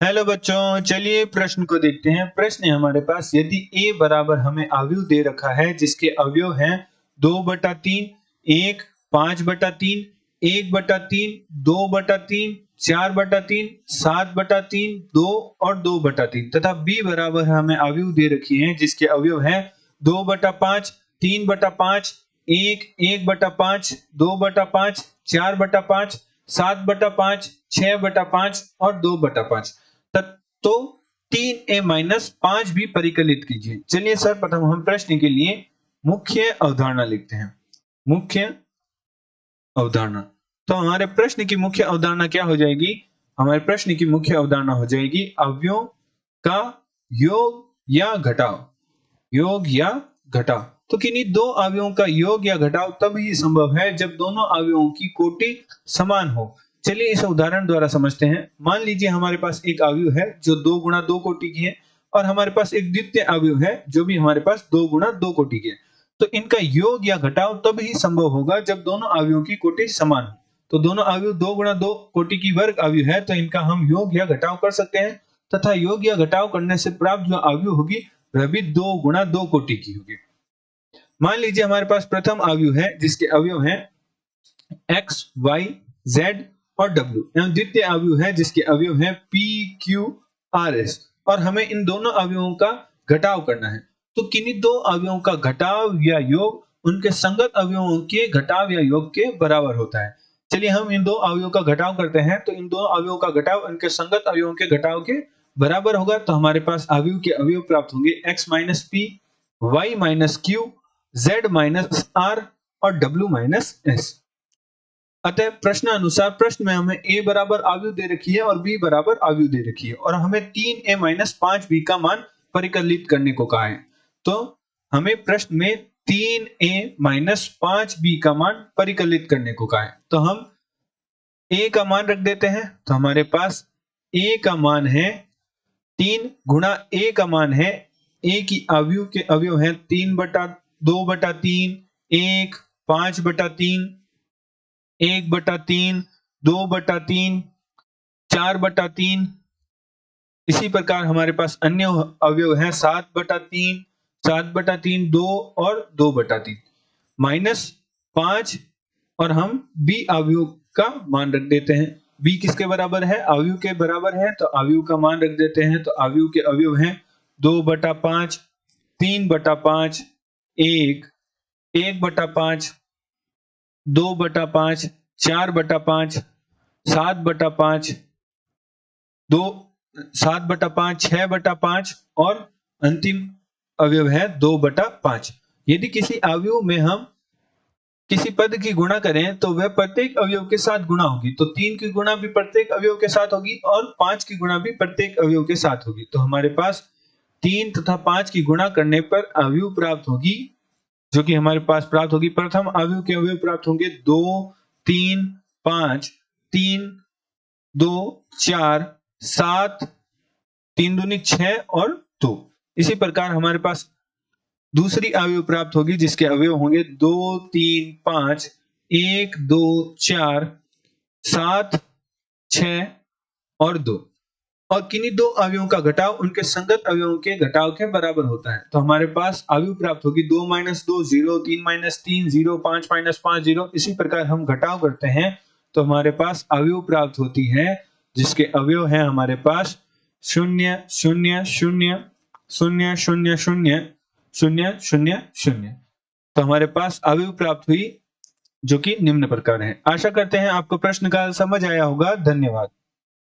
Hello बच्चों, चलिए प्रश्न को देखते हैं। प्रश्न है हमारे पास, यदि a बराबर हमें अवयव दे रखा है जिसके अवयव हैं 2/3, 1, 5/3, 1/3, 2/3, 4/3, 7/3, 2 और 2/3 तथा b बराबर हमें अवयव दे रखी है जिसके अवयव हैं 2/5, 3/5, 1, 1/5, 2/5, 4/5, 7/5, 6/5 और 2/5। तो 3a-5 भी परिकलित कीजिए। चलिए सर्वप्रथम हम प्रश्न के लिए मुख्य अवधारणा लिखते हैं। मुख्य अवधारणा, तो हमारे प्रश्न की मुख्य अवधारणा क्या हो जाएगी? हमारे प्रश्न की मुख्य अवधारणा हो जाएगी अवयवों का योग या घटाव। योग या घटाव, तो किन्हीं दो अवयवों का योग या घटाव तभी संभव है जब दोनों अवयवों की कोटि समान हो। चलिए इस उदाहरण द्वारा समझते हैं। मान लीजिए हमारे पास एक अवयव है जो 2 गुणा 2 कोटि की है और हमारे पास एक द्वितीय अवयव है जो भी हमारे पास 2 गुणा 2 कोटि की है। तो इनका योग या घटाव तभी संभव होगा जब दोनों अवयवों की कोटि समान हो। तो दोनों अवयव 2 गुणा 2 कोटि की वर्ग अवयव है, तो इनका हम योग या घटाव कर सकते हैं तथा योग या घटाव करने से प्राप्त जो अवयव होगी वह भी 2 गुणा 2 कोटि की होगी। मान लीजिए हमारे पास प्रथम अवयव है जिसके अवयव हैं x, y, z और w एवं द्वितीय अवयव है जिसके अवयव हैं p, q, r, s और हमें इन दोनों अवयवों का घटाव करना है। तो किन्हीं दो अवयवों का घटाव या योग उनके संगत अवयवों के घटाव या योग के बराबर होता है। चलिए हम इन दो अवयवों का घटाव करते हैं, तो इन दो अवयवों का घटाव उनके संगत अवयवों के घटाव के बराबर होगा। तो हमारे पास अवयव के अवयव प्राप्त होंगे x minus p, y minus q, z minus r और w माइनस s। अतः प्रश्न अनुसार प्रश्न में हमें a बराबर अवयव दे रखी है और b बराबर अवयव दे रखी है और हमें 3a-5b का मान परिकलित करने को कहा है। तो हमें प्रश्न में 3a-5b का मान परिकलित करने को कहा है। तो हम a का मान रख देते हैं। तो हमारे पास a का मान है 3 गुणा a का मान है a की अवयव के अवयव है 3/2/3, 1, 5/3, 1/3, 2/3, 4/3। इसी प्रकार हमारे पास अन्य अवयव है 7/3, 7/3, 2 और 2/3 -5 और हम b अवयव का मान रख देते हैं। b किसके बराबर है? अवयव के बराबर है, तो अवयव का मान रख देते हैं। तो अवयव के अवयव हैं 2/5, 3/5, 1, 1/5, 2/5, 4/5, 7/5, 2, 7/5, 6/5 और अंतिम अवयव है 2/5। यदि किसी अवयव में हम किसी पद की गुणा करें तो वह प्रत्येक अवयव के साथ गुणा होगी। तो 3 की गुणा भी प्रत्येक अवयव के साथ होगी और 5 की गुणा भी प्रत्येक अवयव के साथ होगी। तो हमारे पास 3 तथा 5 की गुणा करने पर अवयव प्राप्त होगी, जो कि हमारे पास प्राप्त होगी। प्रथम अवयव के अवयव प्राप्त होंगे 2, 3, 5, 3, 2, 4, 7, 3 दूनी 6 और 2। इसी प्रकार हमारे पास दूसरी अवयव प्राप्त होगी जिसके अवयव होंगे 2, 3, 5, 1, 2, 4, 7, 6 और 2 और किन्हीं दो अवयवों का घटाव उनके संगत अवयवों के घटाव के बराबर होता है। तो हमारे पास अवयव प्राप्त होगी 2 - 2 0, 3 - 3 0, 5 - 5 0। इसी प्रकार हम घटाव करते हैं तो हमारे पास अवयव प्राप्त होती है जिसके अवयव हैं हमारे पास 0 0 0 0 0 0 0 0 0। तो हमारे पास अवयव प्राप्त हुई जो कि निम्न प्रकार है। आशा करते हैं आपको प्रश्न का समझ आया होगा। धन्यवाद।